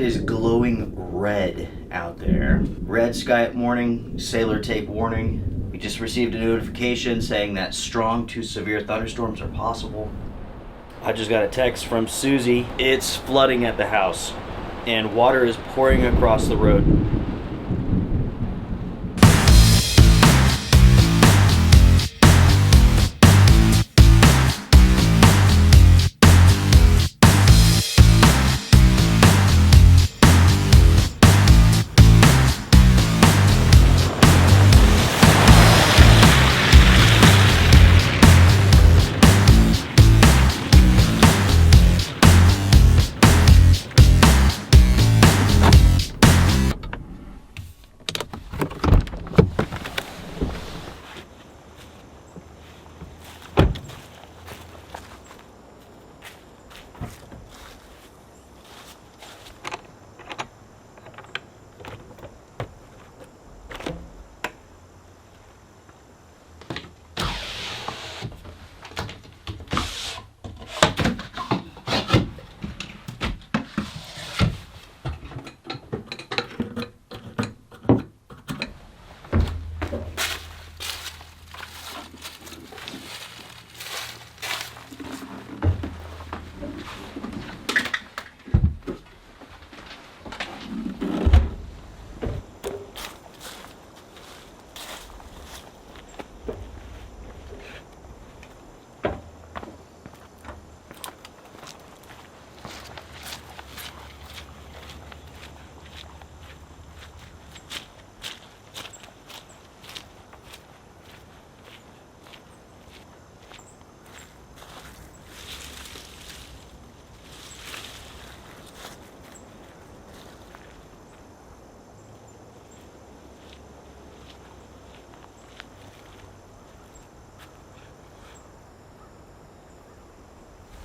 it is glowing red out there. Red sky at morning, sailor tape warning. We just received a notification saying that strong to severe thunderstorms are possible. I just got a text from Susie. It's flooding at the house and water is pouring across the road.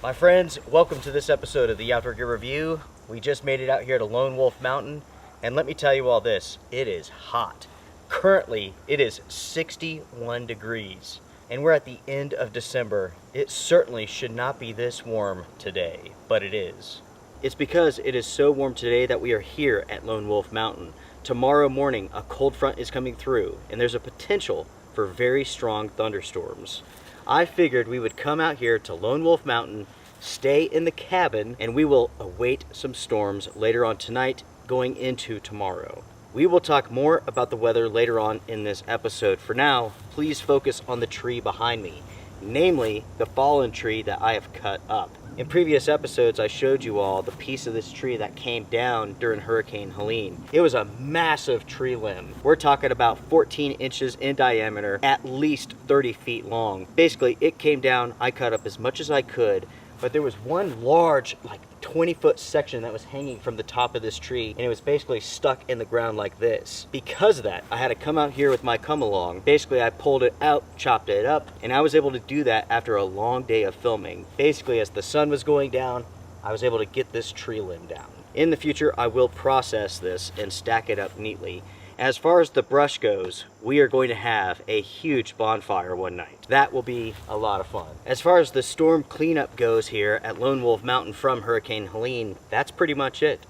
My friends, welcome to this episode of the Outdoor Gear Review. We just made it out here to Lone Wolf Mountain, and let me tell you all this, it is hot. Currently, it is 61 degrees, and we're at the end of December. It certainly should not be this warm today, but it is. It's because it is so warm today that we are here at Lone Wolf Mountain. Tomorrow morning, a cold front is coming through, and there's a potential for very strong thunderstorms. I figured we would come out here to Lone Wolf Mountain, stay in the cabin, and we will await some storms later on tonight going into tomorrow. We will talk more about the weather later on in this episode. For now, please focus on the tree behind me, namely the fallen tree that I have cut up. In previous episodes, I showed you all the piece of this tree that came down during Hurricane Helene. It was a massive tree limb. We're talking about 14 inches in diameter, at least 30 feet long. Basically, it came down, I cut up as much as I could, but there was one large, like 20-foot section that was hanging from the top of this tree, and it was basically stuck in the ground like this. Because of that, I had to come out here with my come-along. Basically, I pulled it out, chopped it up, and I was able to do that after a long day of filming. Basically, as the sun was going down, I was able to get this tree limb down. In the future, I will process this and stack it up neatly. As far as the brush goes, we are going to have a huge bonfire one night. That will be a lot of fun. As far as the storm cleanup goes here at Lone Wolf Mountain from Hurricane Helene, that's pretty much it.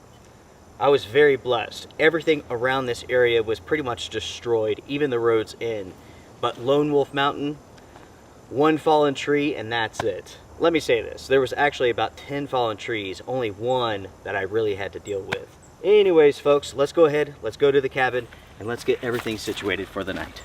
I was very blessed. Everything around this area was pretty much destroyed, even the roads in. But Lone Wolf Mountain, one fallen tree and that's it. Let me say this, there was actually about 10 fallen trees, only one that I really had to deal with. Anyways, folks, let's go ahead, let's go to the cabin, and let's get everything situated for the night.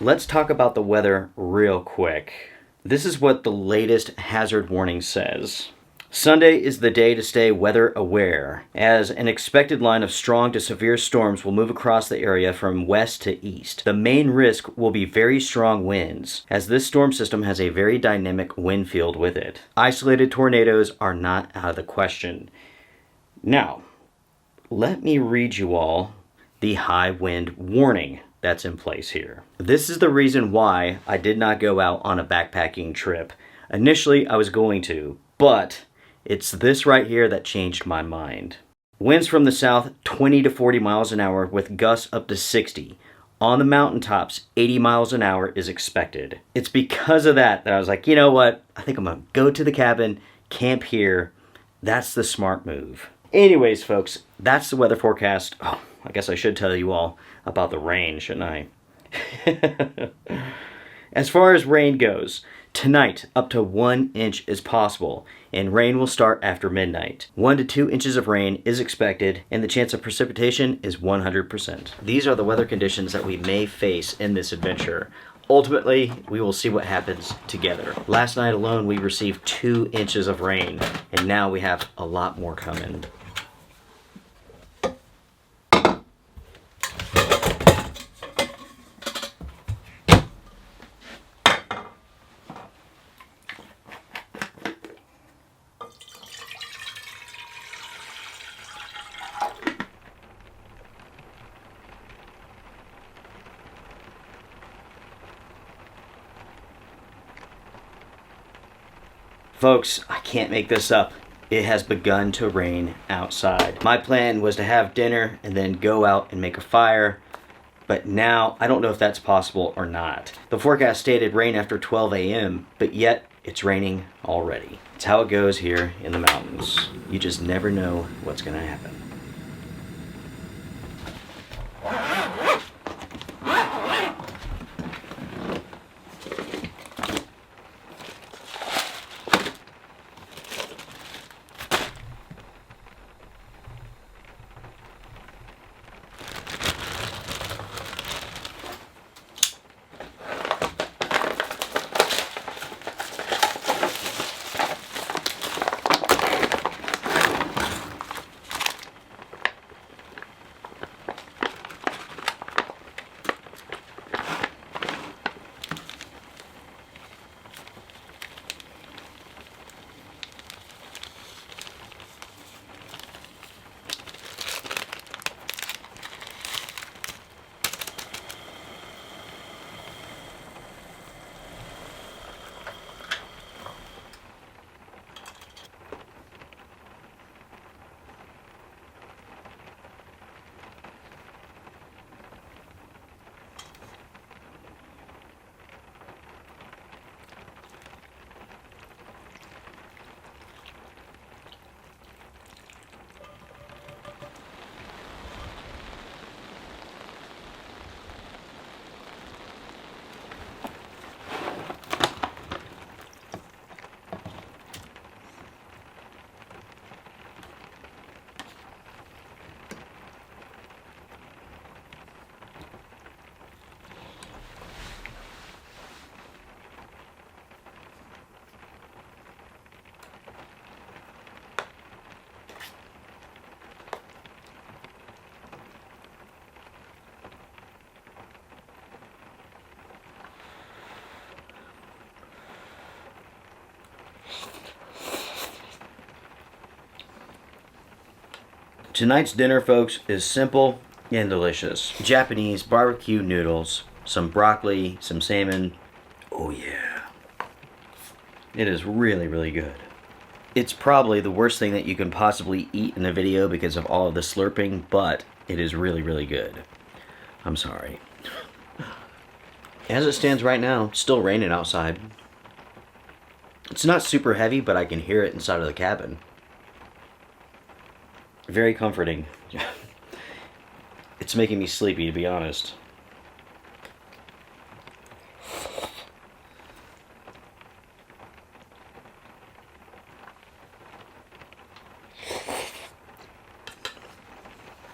Let's talk about the weather real quick. This is what the latest hazard warning says. Sunday is the day to stay weather aware, as an expected line of strong to severe storms will move across the area from west to east. The main risk will be very strong winds, as this storm system has a very dynamic wind field with it. Isolated tornadoes are not out of the question. Now, let me read you all the high wind warning that's in place here. This is the reason why I did not go out on a backpacking trip. Initially, I was going to, but it's this right here that changed my mind. Winds from the south, 20 to 40 miles an hour with gusts up to 60. On the mountaintops, 80 miles an hour is expected. It's because of that I was like, you know what? I think I'm gonna go to the cabin, camp here. That's the smart move. Anyways, folks, that's the weather forecast. Oh, I guess I should tell you all about the rain, shouldn't I? As far as rain goes, tonight up to 1 inch is possible, and rain will start after midnight. 1 to 2 inches of rain is expected, and the chance of precipitation is 100%. These are the weather conditions that we may face in this adventure. Ultimately, we will see what happens together. Last night alone, we received 2 inches of rain, and now we have a lot more coming. Folks, I can't make this up. It has begun to rain outside. My plan was to have dinner and then go out and make a fire, but now I don't know if that's possible or not. The forecast stated rain after 12 a.m., but yet it's raining already. It's how it goes here in the mountains. You just never know what's gonna happen. Tonight's dinner, folks, is simple and delicious. Japanese barbecue noodles, some broccoli, some salmon. Oh yeah. It is really, really good. It's probably the worst thing that you can possibly eat in a video because of all of the slurping, but it is really, really good. I'm sorry. As it stands right now, it's still raining outside. It's not super heavy, but I can hear it inside of the cabin. Very comforting. It's making me sleepy, to be honest.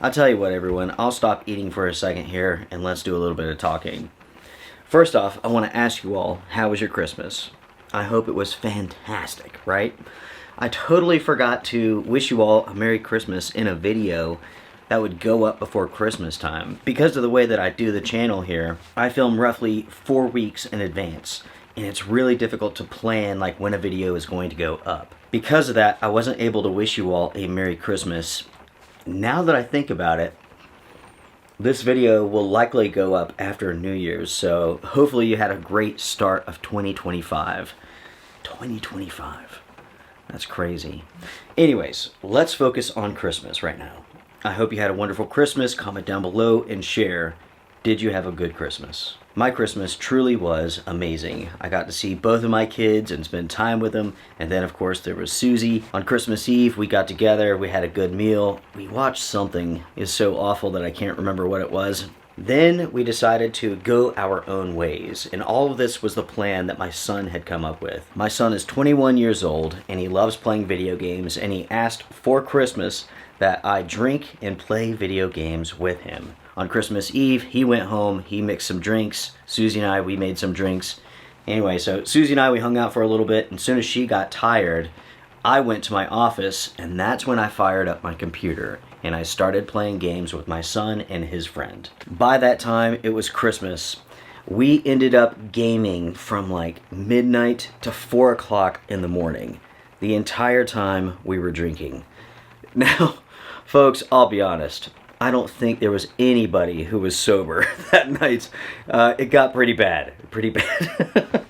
I'll tell you what, everyone, I'll stop eating for a second here and let's do a little bit of talking. First off, I want to ask you all, how was your Christmas? I hope it was fantastic, right? I totally forgot to wish you all a Merry Christmas in a video that would go up before Christmas time. Because of the way that I do the channel here, I film roughly 4 weeks in advance, and it's really difficult to plan like when a video is going to go up. Because of that, I wasn't able to wish you all a Merry Christmas. Now that I think about it, this video will likely go up after New Year's, so hopefully you had a great start of 2025. 2025. That's crazy. Anyways, let's focus on Christmas right now. I hope you had a wonderful Christmas. Comment down below and share. Did you have a good Christmas? My Christmas truly was amazing. I got to see both of my kids and spend time with them. And then, of course, there was Susie. On Christmas Eve, we got together. We had a good meal. We watched something. It's so awful that I can't remember what it was. Then we decided to go our own ways. And all of this was the plan that my son had come up with. My son is 21 years old, and he loves playing video games. And he asked for Christmas that I drink and play video games with him. On Christmas Eve, he went home, he mixed some drinks. Susie and I, we made some drinks. Anyway, so Susie and I, we hung out for a little bit, and as soon as she got tired, I went to my office, and that's when I fired up my computer, and I started playing games with my son and his friend. By that time, it was Christmas. We ended up gaming from like midnight to 4 o'clock in the morning. The entire time we were drinking. Now, folks, I'll be honest. I don't think there was anybody who was sober that night. It got pretty bad. Pretty bad.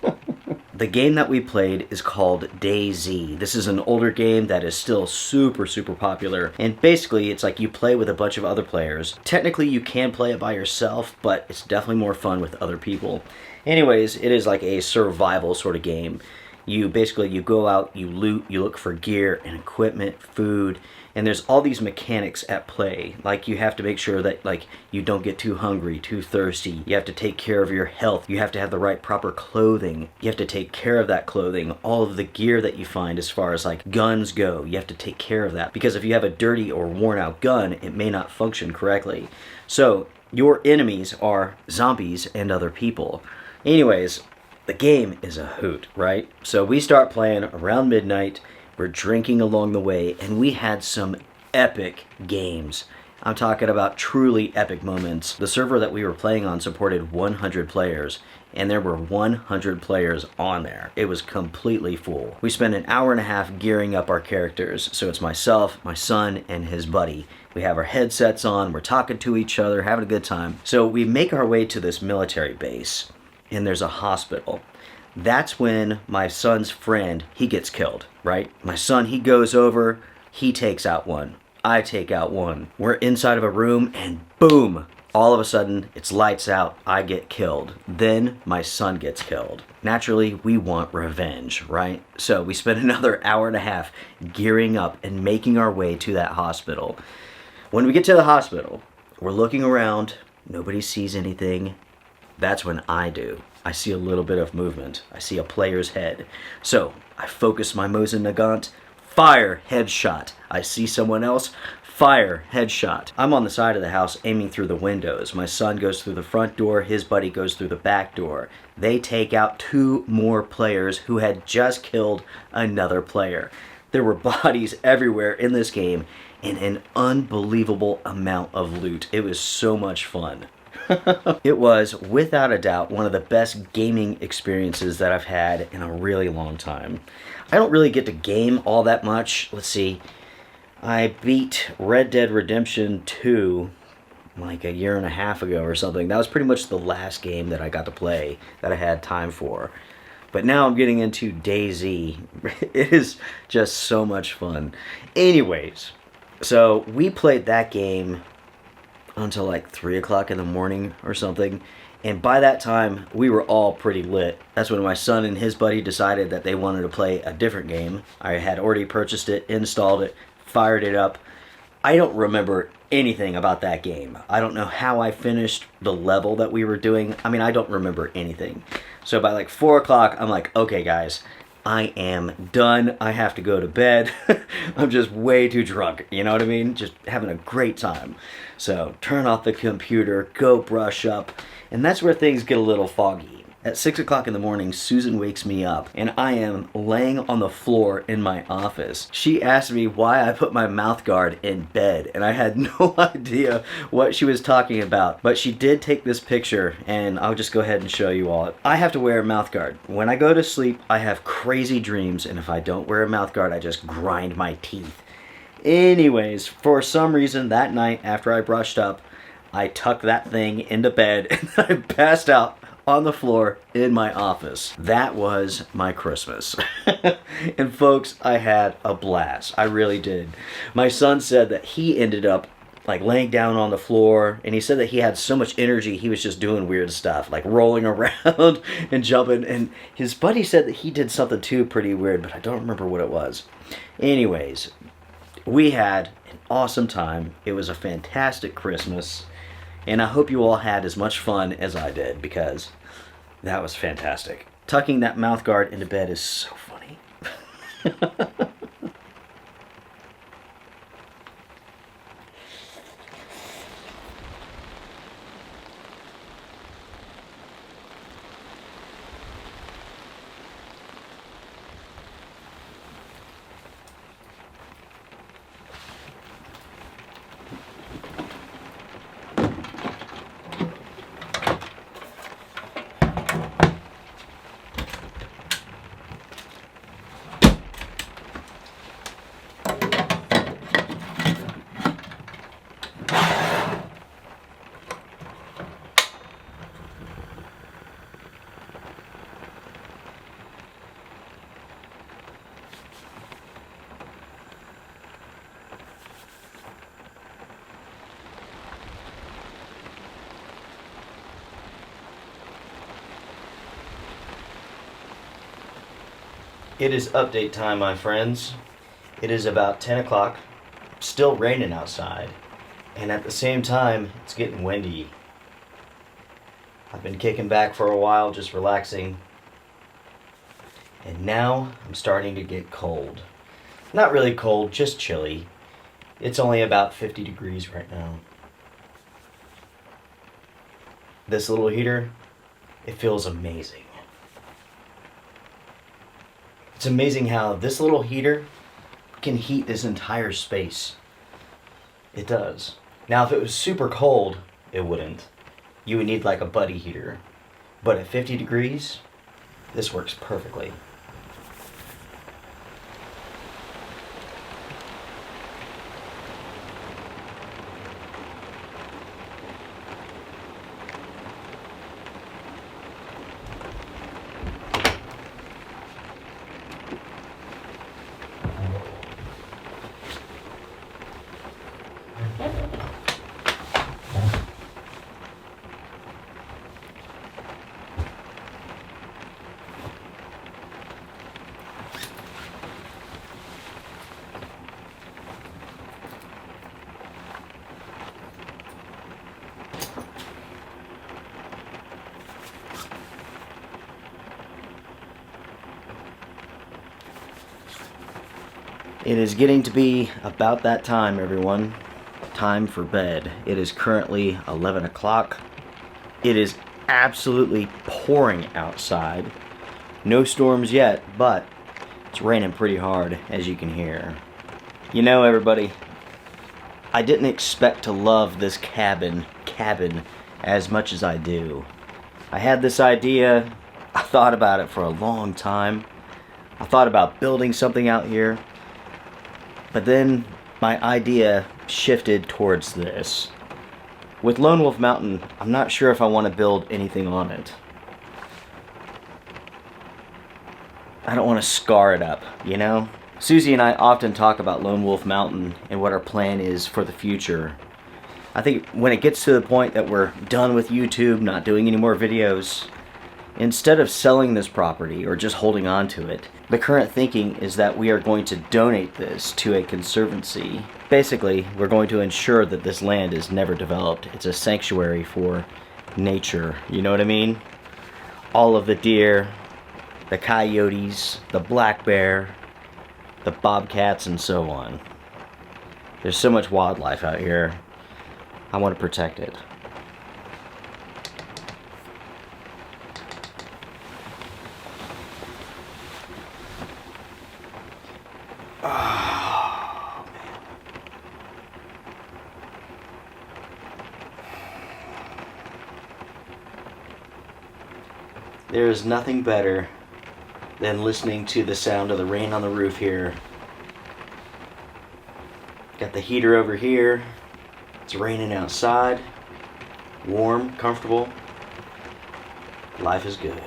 The game that we played is called DayZ. This is an older game that is still super popular. And basically, it's like you play with a bunch of other players. Technically, you can play it by yourself, but it's definitely more fun with other people. Anyways, it is like a survival sort of game. You go out, you loot, you look for gear and equipment, food, and there's all these mechanics at play. Like you have to make sure that like you don't get too hungry, too thirsty. You have to take care of your health. You have to have the right proper clothing. You have to take care of that clothing. All of the gear that you find as far as like guns go, you have to take care of that. Because if you have a dirty or worn out gun, it may not function correctly. So your enemies are zombies and other people. Anyways, the game is a hoot, right? So we start playing around midnight. We're drinking along the way, and we had some epic games. I'm talking about truly epic moments. The server that we were playing on supported 100 players, and there were 100 players on there. It was completely full. We spent an hour and a half gearing up our characters. So it's myself, my son, and his buddy. We have our headsets on, we're talking to each other, having a good time. So we make our way to this military base, and there's a hospital. That's when my son's friend, he gets killed, right? My son, he goes over, he takes out one. I take out one. We're inside of a room and boom, all of a sudden it's lights out. I get killed. Then my son gets killed. Naturally, we want revenge, right? So we spend another hour and a half gearing up and making our way to that hospital. When we get to the hospital, we're looking around. Nobody sees anything. That's when I do. I see a little bit of movement. I see a player's head. So I focus my Mosin Nagant, fire, headshot. I see someone else, fire, headshot. I'm on the side of the house aiming through the windows. My son goes through the front door, his buddy goes through the back door. They take out 2 more players who had just killed another player. There were bodies everywhere in this game and an unbelievable amount of loot. It was so much fun. It was, without a doubt, one of the best gaming experiences that I've had in a really long time. I don't really get to game all that much. Let's see. I beat Red Dead Redemption 2 like a year and a half ago or something. That was pretty much the last game that I got to play that I had time for. But now I'm getting into DayZ. It is just so much fun. Anyways, so we played that game until like 3 o'clock in the morning or something, and by that time we were all pretty lit. That's when my son and his buddy decided that they wanted to play a different game. I had already purchased it, installed it, fired it up. I don't remember anything about that game. I don't know how I finished the level that we were doing. I mean, I don't remember anything. So by like 4 o'clock, I'm like, okay guys, I am done. I have to go to bed. I'm just way too drunk. You know what I mean? Just having a great time. So turn off the computer, go brush up. And that's where things get a little foggy. At 6 o'clock in the morning, Susan wakes me up and I am laying on the floor in my office. She asked me why I put my mouth guard in bed, and I had no idea what she was talking about. But she did take this picture, and I'll just go ahead and show you all. I have to wear a mouth guard. When I go to sleep, I have crazy dreams, and if I don't wear a mouth guard, I just grind my teeth. Anyways, for some reason that night after I brushed up, I tucked that thing into bed and I passed out on the floor in my office. That was my Christmas. And folks, I had a blast. I really did. My son said that he ended up like laying down on the floor, and he said that he had so much energy he was just doing weird stuff, like rolling around and jumping. And his buddy said that he did something too pretty weird, but I don't remember what it was. Anyways, we had an awesome time. It was a fantastic Christmas, and I hope you all had as much fun as I did, because that was fantastic. Tucking that mouth guard into bed is so funny. It is update time, my friends. It is about 10 o'clock, still raining outside, and at the same time, it's getting windy. I've been kicking back for a while, just relaxing, and now I'm starting to get cold. Not really cold, just chilly. It's only about 50 degrees right now. This little heater, it feels amazing. It's amazing how this little heater can heat this entire space. It does. Now, if it was super cold, it wouldn't. You would need like a buddy heater. But at 50 degrees, this works perfectly. It is getting to be about that time, everyone. Time for bed. It is currently 11 o'clock. It is absolutely pouring outside. No storms yet, but it's raining pretty hard, as you can hear. You know, everybody, I didn't expect to love this cabin as much as I do. I had this idea. I thought about it for a long time. I thought about building something out here. But then my idea shifted towards this. With Lone Wolf Mountain, I'm not sure if I want to build anything on it. I don't want to scar it up, you know? Susie and I often talk about Lone Wolf Mountain and what our plan is for the future. I think when it gets to the point that we're done with YouTube, not doing any more videos, instead of selling this property or just holding on to it, the current thinking is that we are going to donate this to a conservancy. Basically, we're going to ensure that this land is never developed. It's a sanctuary for nature, you know what I mean? All of the deer, the coyotes, the black bear, the bobcats, and so on. There's so much wildlife out here. I want to protect it. Oh, man. There is nothing better than listening to the sound of the rain on the roof here. Got the heater over here. It's raining outside. Warm, comfortable. Life is good.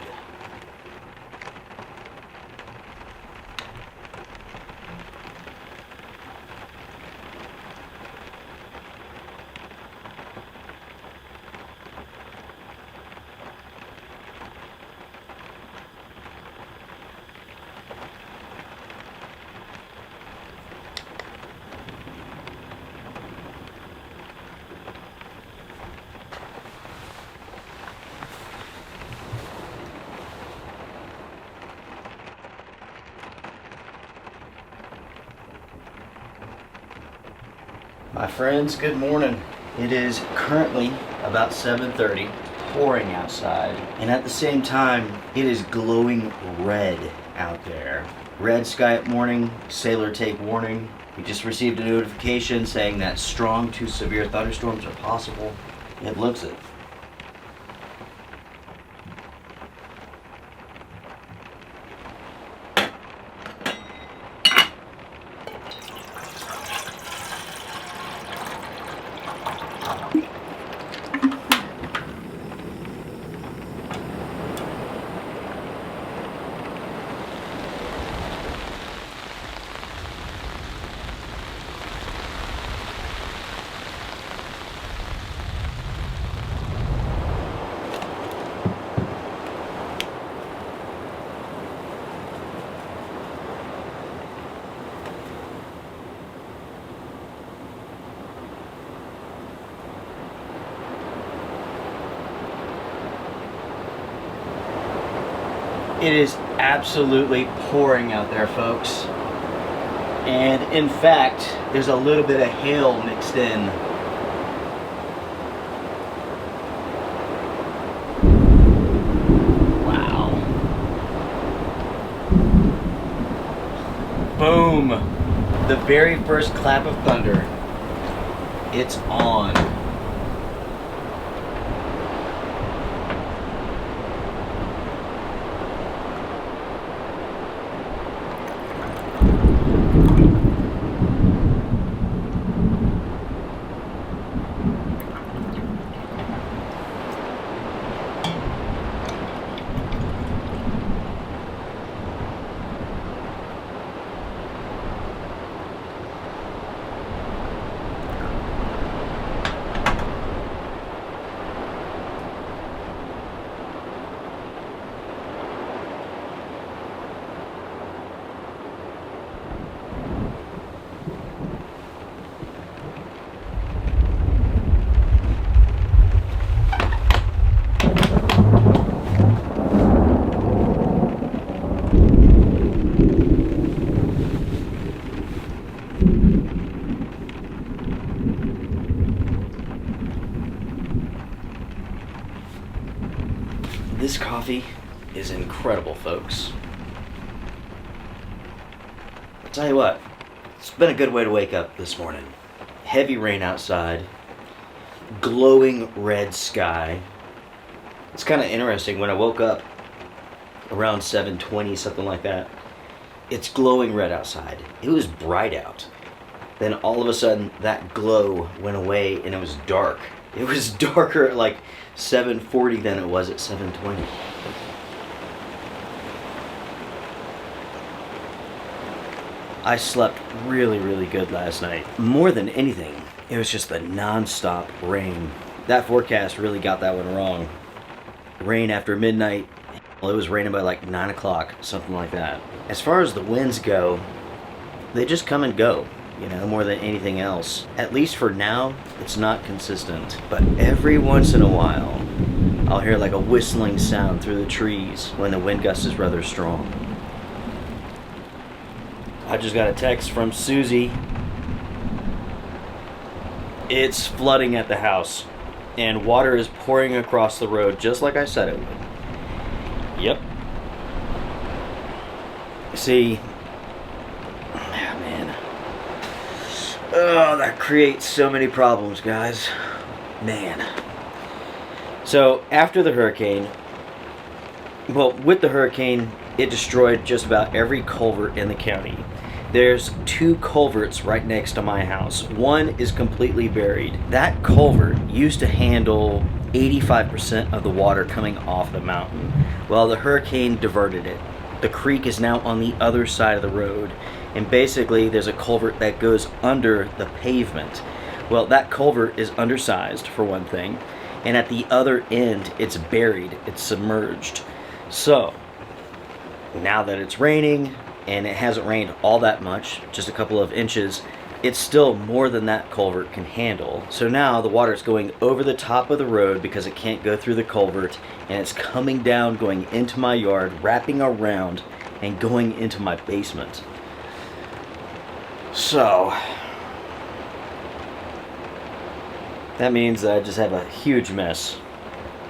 My friends, good morning. It is currently about 7:30, pouring outside, and at the same time, it is glowing red out there. Red sky at morning, sailor tape warning. We just received a notification saying that strong to severe thunderstorms are possible. It looks it. It is absolutely pouring out there, folks. And in fact, there's a little bit of hail mixed in. Wow. Boom. The very first clap of thunder. It's on. This coffee is incredible, folks. I'll tell you what, it's been a good way to wake up this morning. Heavy rain outside, glowing red sky. It's kind of interesting, when I woke up around 7:20, something like that, it's glowing red outside. It was bright out. Then all of a sudden, that glow went away and it was dark. It was darker at like 7:40 than it was at 7:20. I slept really, really good last night. More than anything, it was just the non-stop rain. That forecast really got that one wrong. Rain after midnight. Well, it was raining by like 9 o'clock, something like that. As far as the winds go, they just come and go. You know, more than anything else. At least for now, it's not consistent. But every once in a while, I'll hear like a whistling sound through the trees when the wind gust is rather strong. I just got a text from Susie. It's flooding at the house, and water is pouring across the road just like I said it would. Yep. See, man. Oh, that creates so many problems, guys. Man. So, after the hurricane, well, with the hurricane, it destroyed just about every culvert in the county. There's 2 culverts right next to my house. One is completely buried. That culvert used to handle 85% of the water coming off the mountain. Well, the hurricane diverted it. The creek is now on the other side of the road, and basically there's a culvert that goes under the pavement. Well, that culvert is undersized, for one thing, and at the other end it's buried, it's submerged. So now that it's raining, and it hasn't rained all that much, just a couple of inches, it's still more than that culvert can handle. So now the water is going over the top of the road because it can't go through the culvert, and it's coming down, going into my yard, wrapping around, and going into my basement. So that means that I just have a huge mess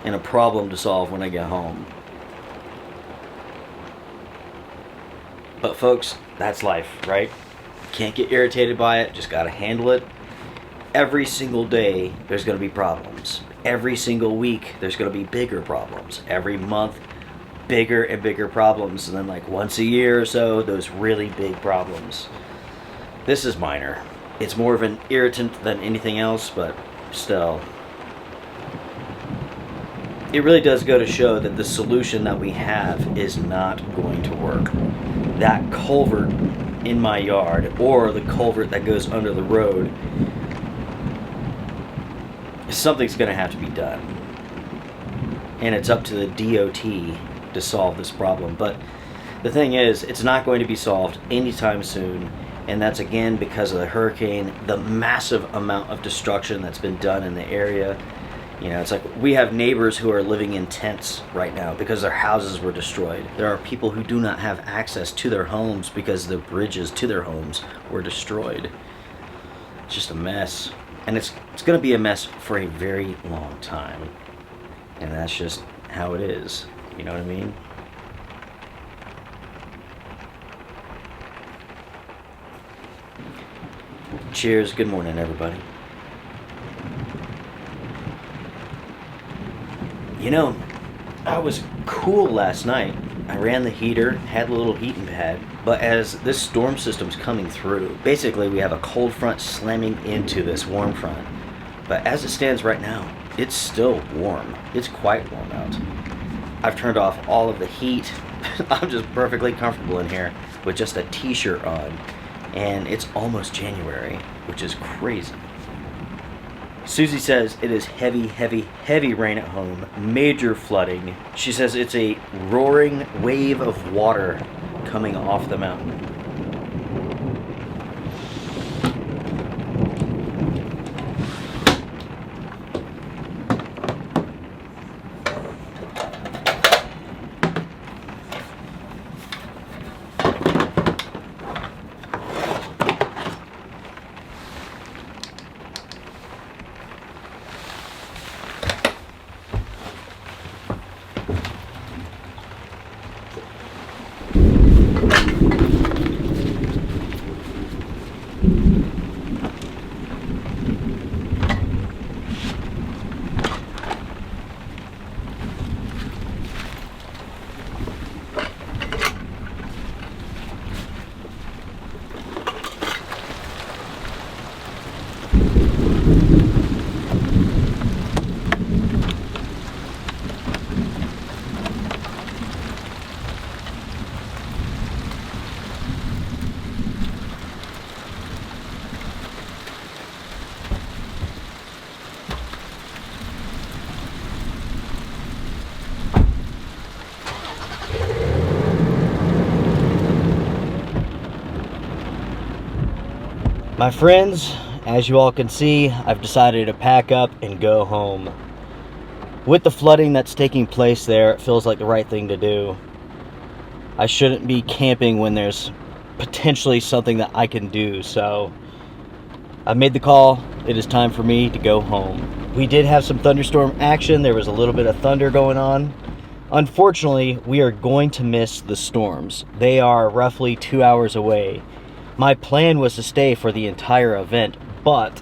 and a problem to solve when I get home. But folks, that's life, right? Can't get irritated by it, just gotta handle it. Every single day, there's gonna be problems. Every single week, there's gonna be bigger problems. Every month, bigger and bigger problems. And then like once a year or so, those really big problems. This is minor. It's more of an irritant than anything else, but still. It really does go to show that the solution that we have is not going to work. That culvert in my yard, or the culvert that goes under the road, something's going to have to be done. And it's up to the DOT to solve this problem. But the thing is, it's not going to be solved anytime soon. And that's again because of the hurricane, the massive amount of destruction that's been done in the area. You know, it's like we have neighbors who are living in tents right now because their houses were destroyed. There are people who do not have access to their homes because the bridges to their homes were destroyed. It's just a mess. And it's going to be a mess for a very long time. And that's just how it is. You know what I mean? Cheers. Good morning, everybody. You know, I was cool last night. I ran the heater, had a little heating pad, but as this storm system's coming through, basically we have a cold front slamming into this warm front. But as it stands right now, it's still warm. It's quite warm out. I've turned off all of the heat. I'm just perfectly comfortable in here with just a t-shirt on. And it's almost January, which is crazy. Susie says it is heavy, heavy, heavy rain at home, major flooding. She says it's a roaring wave of water coming off the mountain. My friends, as you all can see, I've decided to pack up and go home. With the flooding that's taking place there, it feels like the right thing to do. I shouldn't be camping when there's potentially something that I can do, so I made the call. It is time for me to go home. We did have some thunderstorm action. There was a little bit of thunder going on. Unfortunately, we are going to miss the storms. They are roughly 2 hours away. My plan was to stay for the entire event, but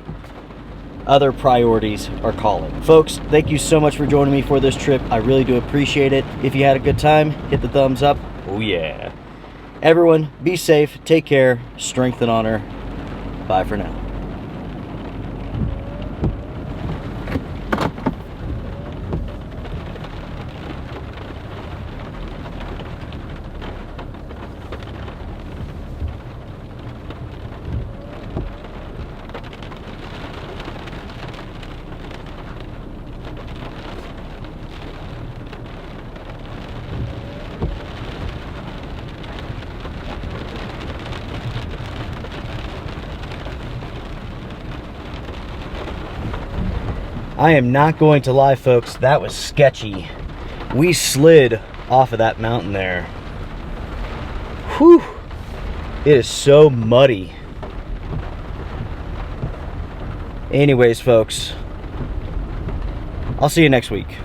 other priorities are calling. Folks, thank you so much for joining me for this trip. I really do appreciate it. If you had a good time, hit the thumbs up. Oh yeah. Everyone, be safe, take care, strength and honor. Bye for now. I am not going to lie, folks, that was sketchy. We slid off of that mountain there. Whew! It is so muddy. Anyways, folks, I'll see you next week.